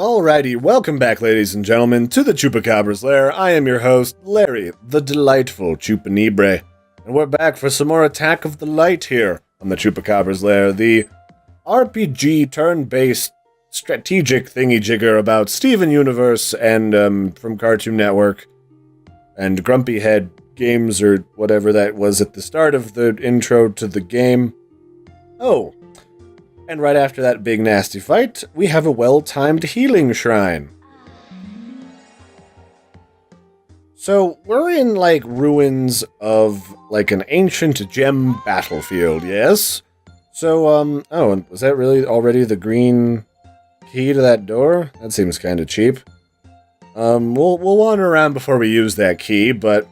Alrighty, welcome back, ladies and gentlemen, to the Chupacabra's Lair. I am your host, Larry, the delightful Chupanibre, and we're back for some more Attack of the Light here on the Chupacabra's Lair, the RPG turn-based strategic thingy-jigger about Steven Universe and, from Cartoon Network, and Grumpy Head Games, or whatever that was at the start of the intro to the game. Oh. And right after that big nasty fight, we have a well-timed healing shrine. So, we're in, ruins of, an ancient gem battlefield, yes? So, oh, was that really already the green key to that door? That seems kind of cheap. We'll wander around before we use that key, but...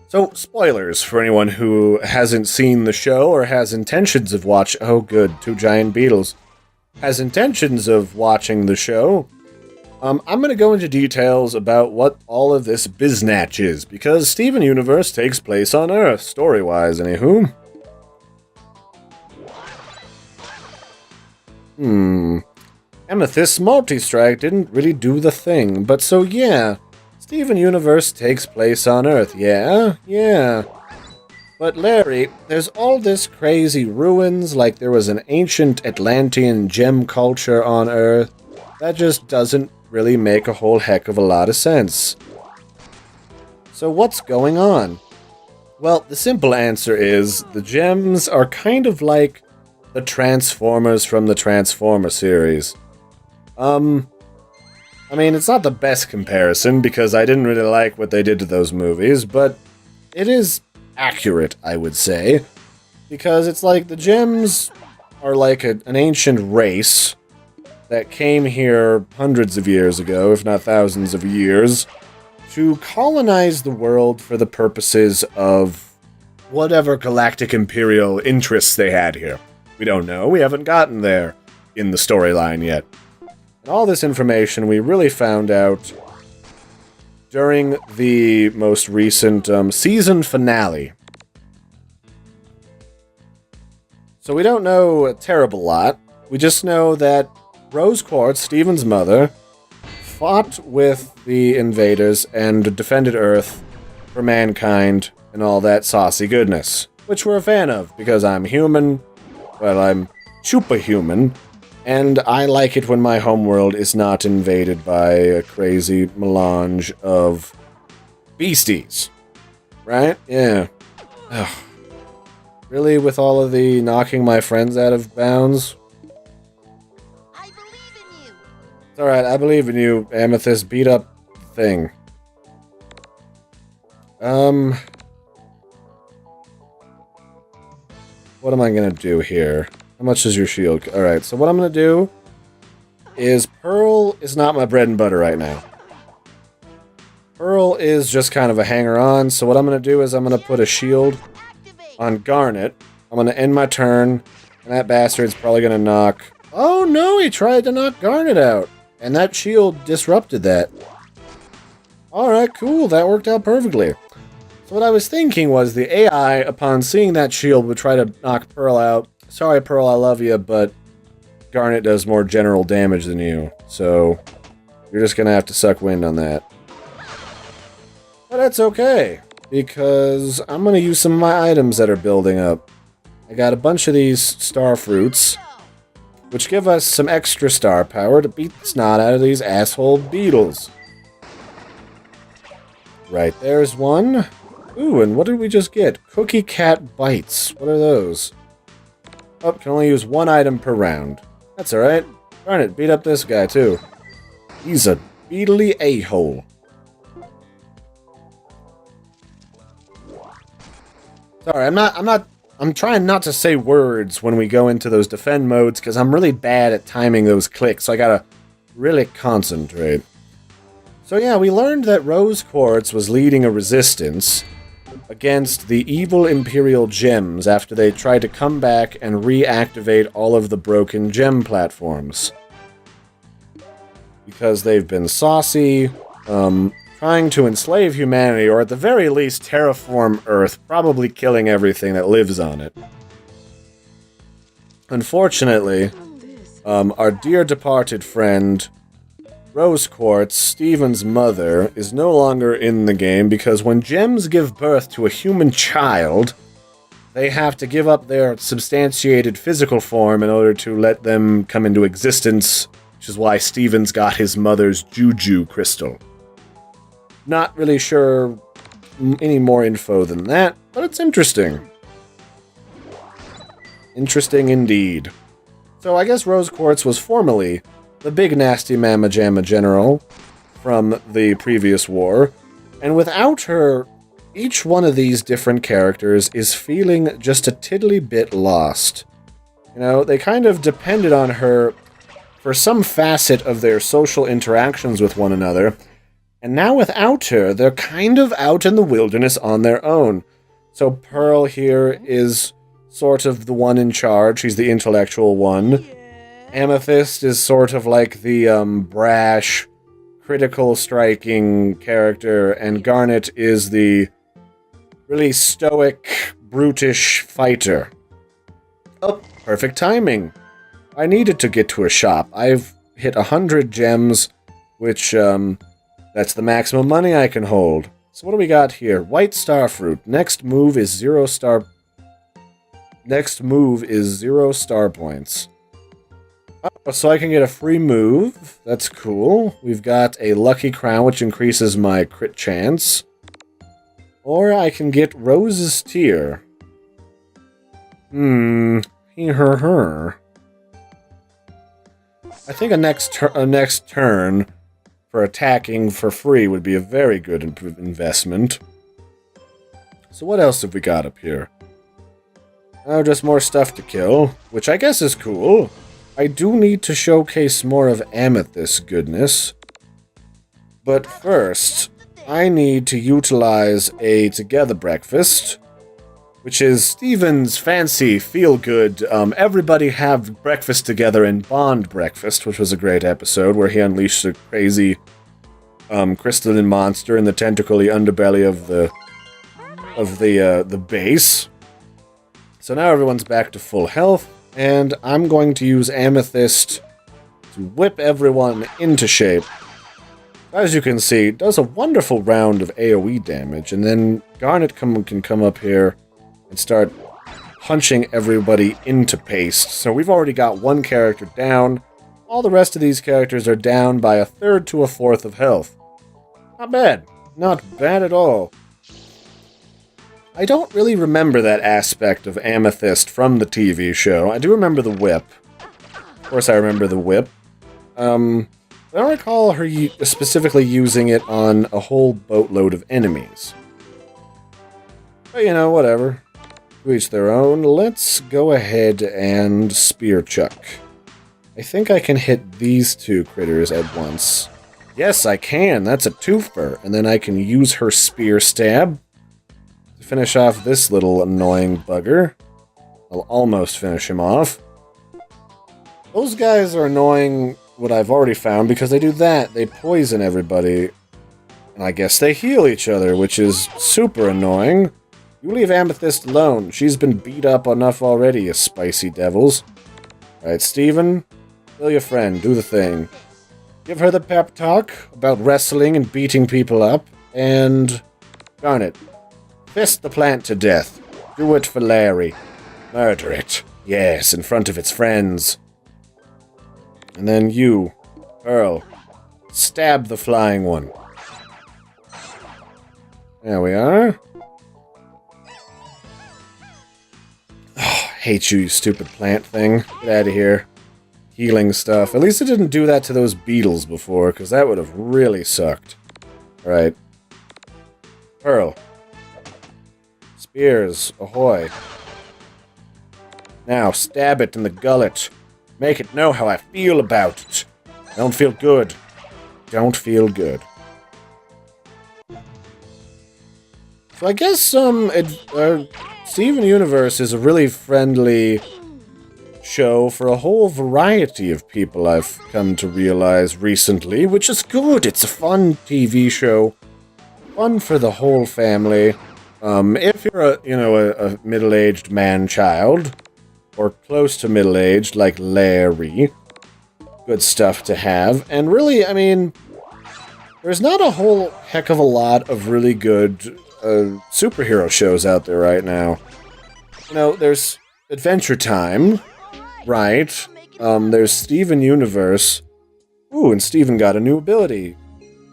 So, spoilers for anyone who hasn't seen the show or has intentions of oh good, two giant beetles. Has intentions of watching the show. I'm going to go into details about what all of this biznatch is, because Steven Universe takes place on Earth, story-wise, anywho. Amethyst's multi-strike didn't really do the thing, but so yeah... Steven Universe takes place on Earth, yeah. But Larry, there's all this crazy ruins, like there was an ancient Atlantean gem culture on Earth. That just doesn't really make a whole heck of a lot of sense. So what's going on? Well, the simple answer is, the gems are kind of like the Transformers from the Transformer series. I mean, it's not the best comparison, because I didn't really like what they did to those movies, but it is accurate, I would say, because it's like the gems are like an ancient race that came here hundreds of years ago, if not thousands of years, to colonize the world for the purposes of whatever galactic imperial interests they had here. We don't know, we haven't gotten there in the storyline yet. All this information we really found out during the most recent season finale. So we don't know a terrible lot. We just know that Rose Quartz, Steven's mother, fought with the invaders and defended Earth for mankind and all that saucy goodness. Which we're a fan of, because I'm human. Well, I'm chupa-human. And I like it when my homeworld is not invaded by a crazy melange of beasties. Right? Yeah. Ugh. Really, with all of the knocking my friends out of bounds? I believe in you. It's alright, I believe in you, Amethyst beat up thing. What am I gonna do here? How much is your shield? Alright, so what I'm going to do is Pearl is not my bread and butter right now. Pearl is just kind of a hanger-on, so what I'm going to do is I'm going to put a shield on Garnet. I'm going to end my turn, and that bastard's probably going to knock... Oh no, he tried to knock Garnet out, and that shield disrupted that. Alright, cool, that worked out perfectly. So what I was thinking was the AI, upon seeing that shield, would try to knock Pearl out. Sorry, Pearl, I love you, but Garnet does more general damage than you, so you're just gonna have to suck wind on that. But that's okay, because I'm gonna use some of my items that are building up. I got a bunch of these star fruits, which give us some extra star power to beat the snot out of these asshole beetles. Right, there's one. Ooh, and what did we just get? Cookie Cat Bites. What are those? Oh, can only use one item per round. That's alright. Darn it, beat up this guy too. He's a beetly a-hole. Sorry, I'm trying not to say words when we go into those defend modes, because I'm really bad at timing those clicks, so I gotta really concentrate. So yeah, we learned that Rose Quartz was leading a resistance against the evil Imperial gems after they tried to come back and reactivate all of the broken gem platforms. Because they've been saucy, trying to enslave humanity, or at the very least terraform Earth, probably killing everything that lives on it. Unfortunately, our dear departed friend Rose Quartz, Steven's mother, is no longer in the game because when gems give birth to a human child, they have to give up their substantiated physical form in order to let them come into existence, which is why Steven's got his mother's Juju crystal. Not really sure any more info than that, but it's interesting. Interesting indeed. So I guess Rose Quartz was formerly the big nasty Mamma Jamma general from the previous war, and without her, each one of these different characters is feeling just a tiddly bit lost. You know, they kind of depended on her for some facet of their social interactions with one another, and now without her, they're kind of out in the wilderness on their own. So Pearl here is sort of the one in charge, she's the intellectual one. Amethyst is sort of like the brash, critical striking character, and Garnet is the really stoic, brutish fighter. Oh, perfect timing. I needed to get to a shop. I've hit 100 gems, which, that's the maximum money I can hold. So what do we got here? White Starfruit. Next move is 0 star points. Oh, so I can get a free move. That's cool. We've got a Lucky Crown, which increases my crit chance. Or I can get Rose's Tear. Her. I think a next turn for attacking for free would be a very good investment. So what else have we got up here? Oh, just more stuff to kill, which I guess is cool. I do need to showcase more of Amethyst goodness. But first, I need to utilize a Together Breakfast, which is Steven's fancy feel-good, everybody have breakfast together and bond breakfast, which was a great episode where he unleashed a crazy crystalline monster in the tentacly underbelly of the base. So now everyone's back to full health, and I'm going to use Amethyst to whip everyone into shape. As you can see, it does a wonderful round of AoE damage, and then Garnet can come up here and start punching everybody into paste. So we've already got one character down. All the rest of these characters are down by 1/3 to 1/4 of health. Not bad. Not bad at all. I don't really remember that aspect of Amethyst from the TV show. I do remember the whip. Of course I remember the whip. I don't recall her specifically using it on a whole boatload of enemies. But, you know, whatever. To each their own. Let's go ahead and Spear Chuck. I think I can hit these two critters at once. Yes, I can. That's a twofer. And then I can use her Spear Stab to finish off this little annoying bugger. I'll almost finish him off. Those guys are annoying, what I've already found, because they do that. They poison everybody. And I guess they heal each other, which is super annoying. You leave Amethyst alone. She's been beat up enough already, you spicy devils. Alright, Steven, kill your friend. Do the thing. Give her the pep talk about wrestling and beating people up. And Garnet, fist the plant to death. Do it for Larry. Murder it. Yes, in front of its friends. And then you, Pearl, stab the flying one. There we are. Oh, hate you, you stupid plant thing. Get out of here. Healing stuff. At least it didn't do that to those beetles before, because that would have really sucked. Alright. Pearl. Spears, ahoy. Now, stab it in the gullet. Make it know how I feel about it. Don't feel good. Don't feel good. So I guess, Steven Universe is a really friendly show for a whole variety of people I've come to realize recently, which is good. It's a fun TV show. Fun for the whole family. If you're a middle-aged man-child, or close to middle-aged, like Larry, good stuff to have. And really, I mean, there's not a whole heck of a lot of really good superhero shows out there right now. You know, there's Adventure Time, right? There's Steven Universe. Ooh, and Steven got a new ability.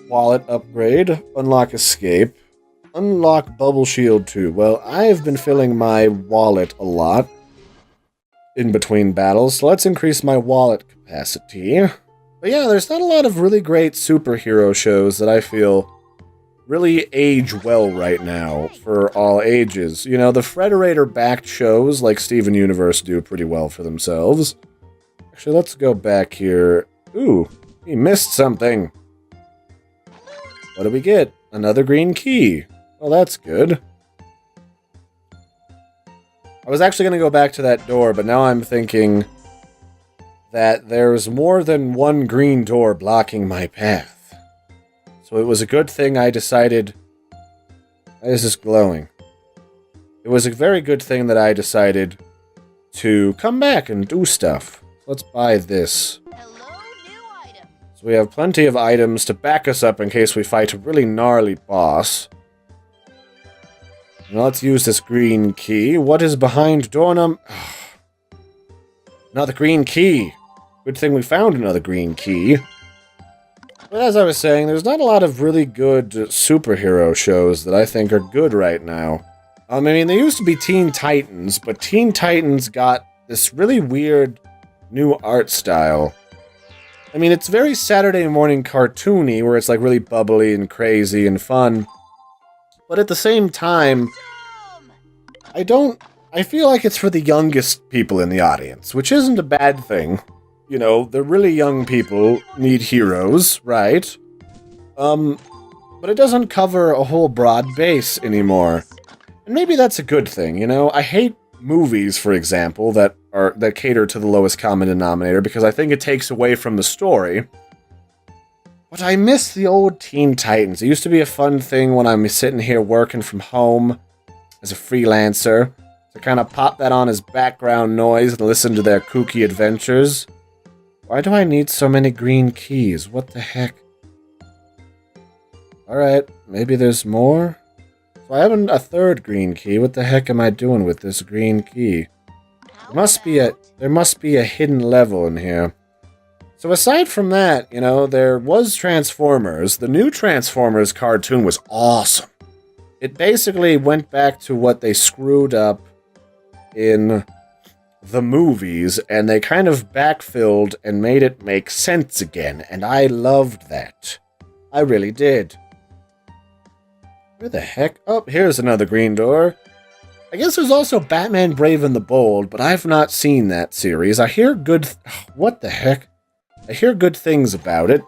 Wallet upgrade, unlock escape, unlock bubble shield 2. Well, I've been filling my wallet a lot in between battles, so let's increase my wallet capacity. But yeah, there's not a lot of really great superhero shows that I feel really age well right now for all ages. You know, the Frederator-backed shows like Steven Universe do pretty well for themselves. Actually, let's go back here. Ooh, we missed something. What do we get? Another green key. Well, that's good. I was actually going to go back to that door, but now I'm thinking that there's more than one green door blocking my path. So it was a good thing I decided... Why is this glowing? It was a very good thing that I decided to come back and do stuff. Let's buy this. Hello, new item. So we have plenty of items to back us up in case we fight a really gnarly boss. Now let's use this green key. What is behind door Another green key. Good thing we found another green key. But as I was saying, there's not a lot of really good superhero shows that I think are good right now. I mean, there used to be Teen Titans, but Teen Titans got this really weird new art style. I mean, it's very Saturday morning cartoony, where it's like really bubbly and crazy and fun. But at the same time, I feel like it's for the youngest people in the audience, which isn't a bad thing. You know, the really young people need heroes, right? But it doesn't cover a whole broad base anymore. And maybe that's a good thing, you know? I hate movies, for example, that cater to the lowest common denominator because I think it takes away from the story. But I miss the old Teen Titans. It used to be a fun thing when I'm sitting here working from home as a freelancer to kind of pop that on as background noise and listen to their kooky adventures. Why do I need so many green keys? What the heck? Alright, maybe there's more? So I have a third green key. What the heck am I doing with this green key? There must be a hidden level in here. So aside from that, you know, there was Transformers. The new Transformers cartoon was awesome. It basically went back to what they screwed up in the movies, and they kind of backfilled and made it make sense again, and I loved that. I really did. Where the heck? Oh, here's another green door. I guess there's also Batman Brave and the Bold, but I've not seen that series. I hear good... What the heck? I hear good things about it.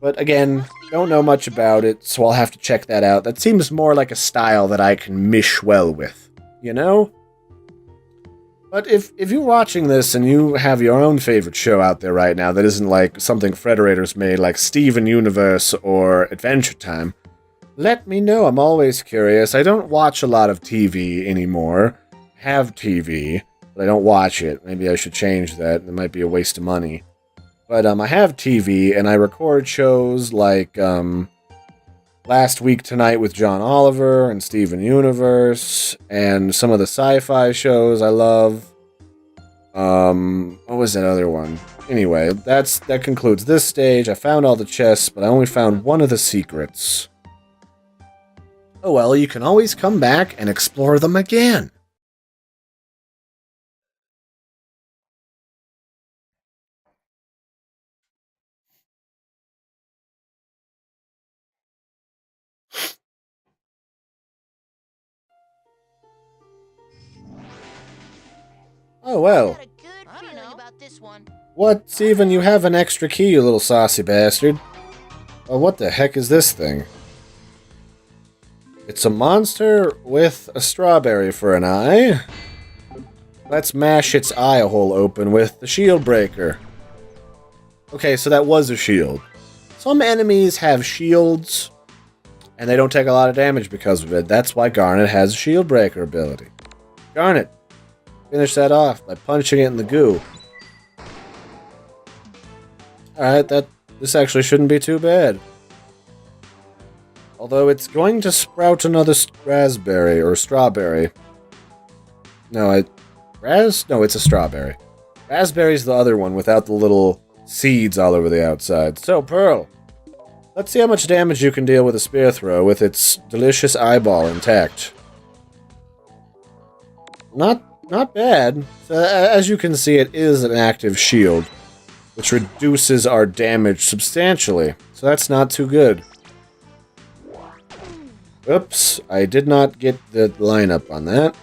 But again, don't know much about it, so I'll have to check that out. That seems more like a style that I can mish well with. You know? But if you're watching this and you have your own favorite show out there right now that isn't like something Frederator's made, like Steven Universe or Adventure Time, let me know. I'm always curious. I don't watch a lot of TV anymore. I have TV, but I don't watch it. Maybe I should change that. It might be a waste of money. But I have TV, and I record shows like Last Week Tonight with John Oliver and Steven Universe, and some of the sci-fi shows I love. What was that other one? Anyway, that concludes this stage. I found all the chests, but I only found one of the secrets. Oh well, you can always come back and explore them again. Oh well. Got a good feeling about this one. What, Steven? You have an extra key, you little saucy bastard. Oh, what the heck is this thing? It's a monster with a strawberry for an eye. Let's mash its eye hole open with the shield breaker. Okay, so that was a shield. Some enemies have shields, and they don't take a lot of damage because of it. That's why Garnet has a shield breaker ability. Garnet, finish that off by punching it in the goo. Alright, this actually shouldn't be too bad. Although it's going to sprout another raspberry or strawberry. No, it's a strawberry. Raspberry's the other one without the little seeds all over the outside. So, Pearl, let's see how much damage you can deal with a spear throw with its delicious eyeball intact. Not bad. So, as you can see, it is an active shield, which reduces our damage substantially. So that's not too good. Oops, I did not get the lineup on that.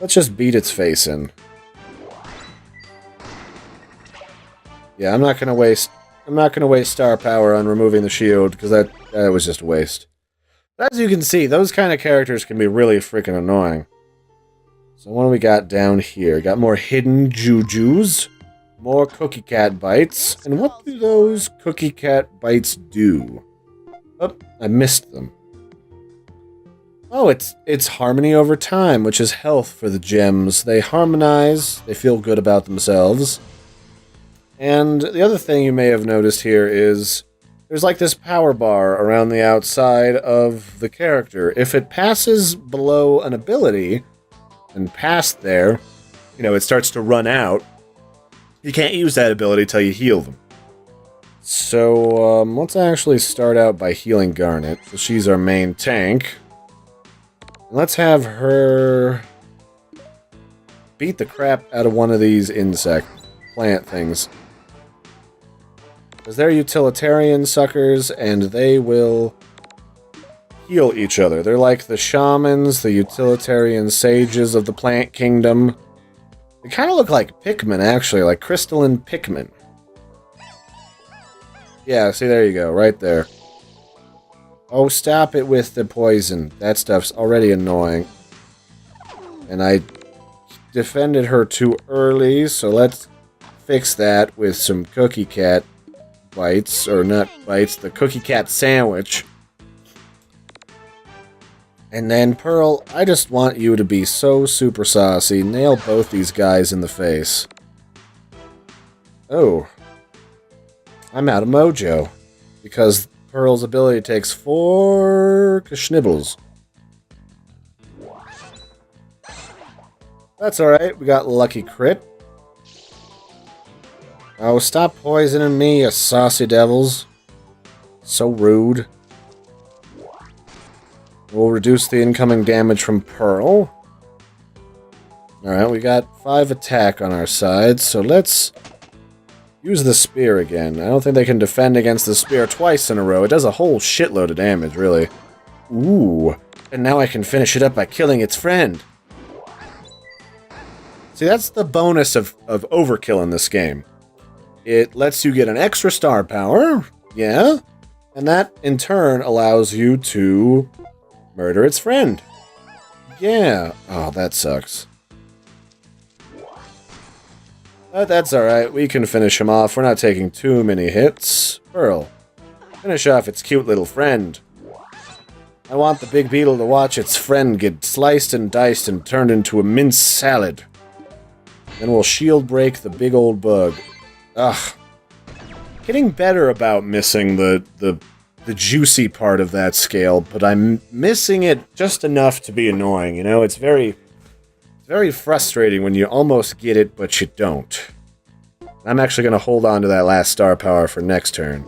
Let's just beat its face in. Yeah, I'm not gonna waste star power on removing the shield, because that was just a waste. But as you can see, those kind of characters can be really freaking annoying. So what do we got down here? Got more hidden jujus, more cookie cat bites, and what do those cookie cat bites do? Oh, I missed them. Oh, it's harmony over time, which is health for the gems. They harmonize, they feel good about themselves. And the other thing you may have noticed here is there's like this power bar around the outside of the character. If it passes below an ability, and past there, you know, it starts to run out, you can't use that ability till you heal them. So, let's actually start out by healing Garnet, so she's our main tank. Let's have her beat the crap out of one of these plant things. Because they're utilitarian suckers, and they will heal each other. They're like the shamans, the utilitarian sages of the plant kingdom. They kind of look like Pikmin, actually, like crystalline Pikmin. Yeah, see, there you go, right there. Oh, stop it with the poison. That stuff's already annoying. And I defended her too early, so let's fix that with some cookie cat bites, or not bites, the cookie cat sandwich. And then, Pearl, I just want you to be so super saucy. Nail both these guys in the face. Oh. I'm out of mojo. Because Pearl's ability takes 4 Kashnibbles. That's alright, we got lucky crit. Oh, stop poisoning me, you saucy devils. So rude. We'll reduce the incoming damage from Pearl. Alright, we got 5 attack on our side, so let's use the spear again. I don't think they can defend against the spear twice in a row. It does a whole shitload of damage, really. Ooh, and now I can finish it up by killing its friend. See, that's the bonus of overkill in this game. It lets you get an extra star power, yeah, and that, in turn, allows you to murder its friend. Yeah. Oh, that sucks. But that's alright. We can finish him off. We're not taking too many hits. Pearl, finish off its cute little friend. I want the big beetle to watch its friend get sliced and diced and turned into a minced salad. Then we'll shield break the big old bug. Ugh. Getting better about missing the juicy part of that scale, but I'm missing it just enough to be annoying, you know? It's very frustrating when you almost get it, but you don't. I'm actually going to hold on to that last star power for next turn.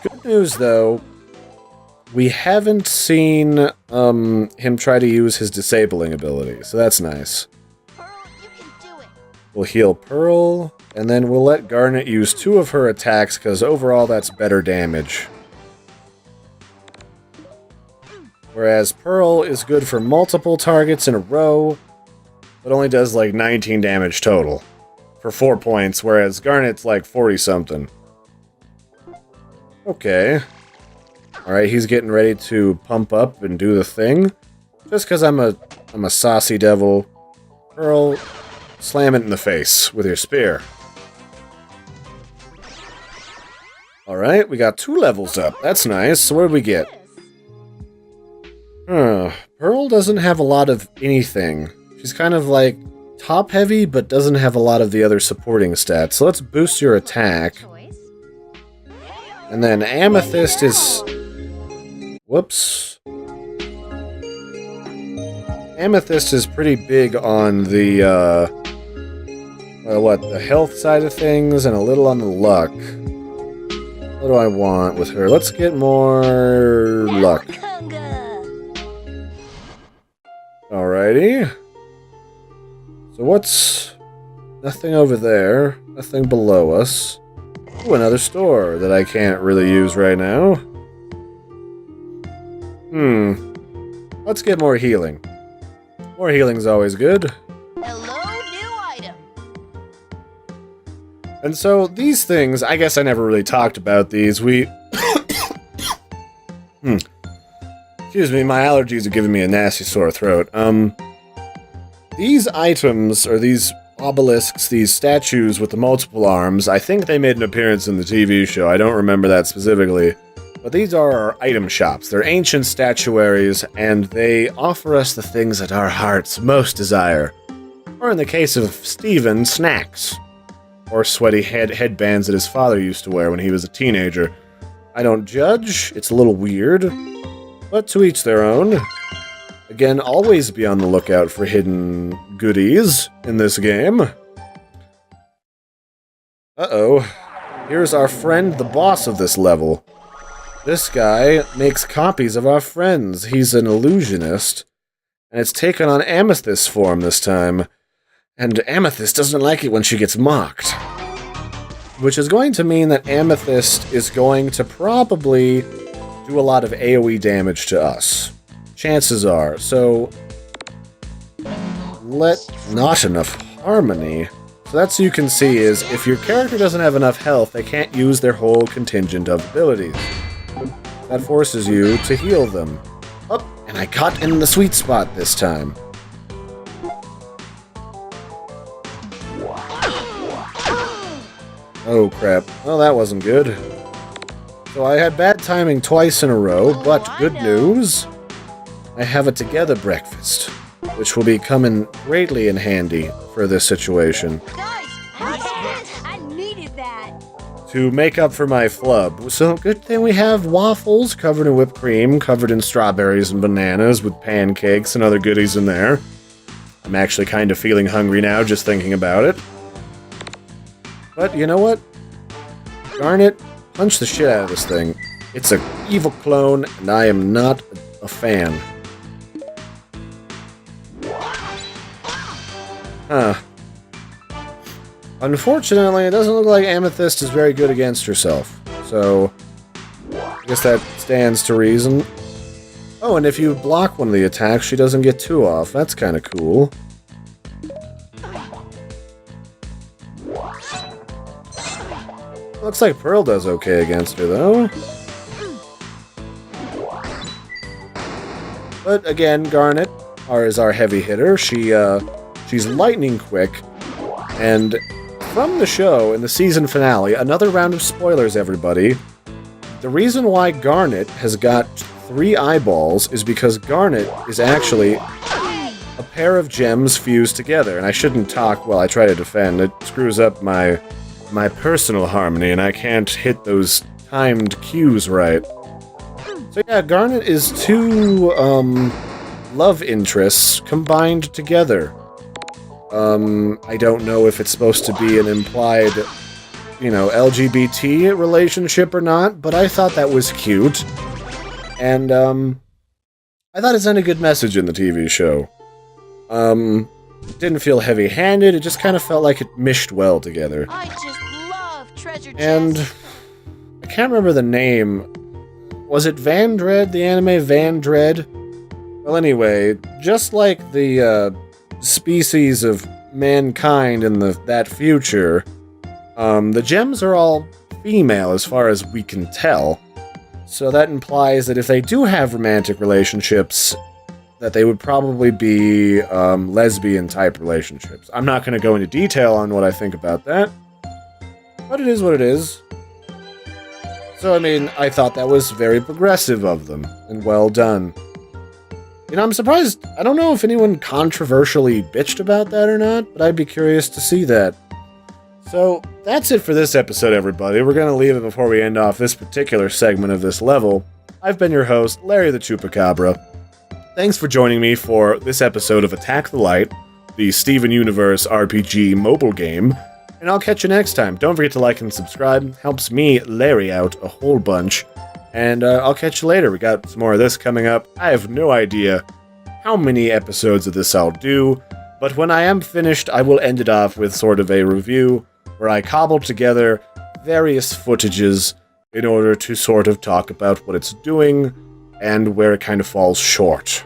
Good news, though, we haven't seen him try to use his disabling ability, so that's nice. Pearl, you can do it. We'll heal Pearl, and then we'll let Garnet use 2 of her attacks, because overall that's better damage. Whereas Pearl is good for multiple targets in a row, but only does like 19 damage total for 4 points, whereas Garnet's like 40-something. Okay. Alright, he's getting ready to pump up and do the thing. Just because I'm a saucy devil. Pearl, slam it in the face with your spear. Alright, we got 2 levels up. That's nice. So what did we get? Pearl doesn't have a lot of anything. She's kind of like top-heavy, but doesn't have a lot of the other supporting stats. So let's boost your attack. And then Amethyst is... Whoops. Amethyst is pretty big on the, the health side of things, and a little on the luck. What do I want with her? Let's get more luck. Alrighty. So what's... Nothing over there. Nothing below us. Ooh, another store that I can't really use right now. Let's get more healing. More healing's always good. Hello, new item. And so, these things, I guess I never really talked about these. Excuse me, my allergies are giving me a nasty sore throat. These items, or these obelisks, these statues with the multiple arms, I think they made an appearance in the TV show. I don't remember that specifically. But these are our item shops. They're ancient statuaries, and they offer us the things that our hearts most desire. Or in the case of Steven, snacks. Or sweaty headbands that his father used to wear when he was a teenager. I don't judge, it's a little weird, but to each their own. Again, always be on the lookout for hidden goodies in this game. Uh-oh. Here's our friend, the boss of this level. This guy makes copies of our friends. He's an illusionist, and it's taken on Amethyst's form this time. And Amethyst doesn't like it when she gets mocked. Which is going to mean that Amethyst is going to probably do a lot of AoE damage to us. Chances are. So, not enough harmony. So that's so you can see is, if your character doesn't have enough health, they can't use their whole contingent of abilities. That forces you to heal them. Oh, and I got in the sweet spot this time. Oh crap. Well, that wasn't good. So I had bad timing twice in a row, but good news. I have a together breakfast, which will be coming greatly in handy for this situation. Guys, how's this? I needed that. To make up for my flub. So, good thing we have waffles covered in whipped cream, covered in strawberries and bananas, with pancakes and other goodies in there. I'm actually kind of feeling hungry now, just thinking about it. But, you know what? Darn it, punch the shit out of this thing. It's an evil clone, and I am not a fan. Huh. Unfortunately, it doesn't look like Amethyst is very good against herself. So, I guess that stands to reason. Oh, and if you block one of the attacks, she doesn't get 2 off. That's kind of cool. Looks like Pearl does okay against her, though. But again, Garnet is our heavy hitter. She's lightning quick, and from the show, in the season finale, another round of spoilers, everybody. The reason why Garnet has got 3 eyeballs is because Garnet is actually a pair of gems fused together, and I shouldn't talk while I try to defend. It screws up my personal harmony, and I can't hit those timed cues right. So yeah, Garnet is 2, love interests combined together. I don't know if it's supposed to be an implied, LGBT relationship or not, but I thought that was cute. And, I thought it sent a good message in the TV show. It didn't feel heavy-handed, it just kind of felt like it meshed well together. I just love treasure chests. And I can't remember the name. Was it Van Dread, the anime Van Dread? Well, anyway, just like the, species of mankind in that future, the gems are all female as far as we can tell. So that implies that if they do have romantic relationships, that they would probably be lesbian-type relationships. I'm not going to go into detail on what I think about that, but it is what it is. So, I mean, I thought that was very progressive of them, and well done. You know, I'm surprised. I don't know if anyone controversially bitched about that or not, but I'd be curious to see that. So, that's it for this episode, everybody. We're going to leave it before we end off this particular segment of this level. I've been your host, Larry the Chupacabra. Thanks for joining me for this episode of Attack the Light, the Steven Universe RPG mobile game, and I'll catch you next time. Don't forget to like and subscribe. Helps me, Larry, out a whole bunch. And I'll catch you later. We got some more of this coming up. I have no idea how many episodes of this I'll do, but when I am finished, I will end it off with sort of a review where I cobble together various footages in order to sort of talk about what it's doing and where it kind of falls short.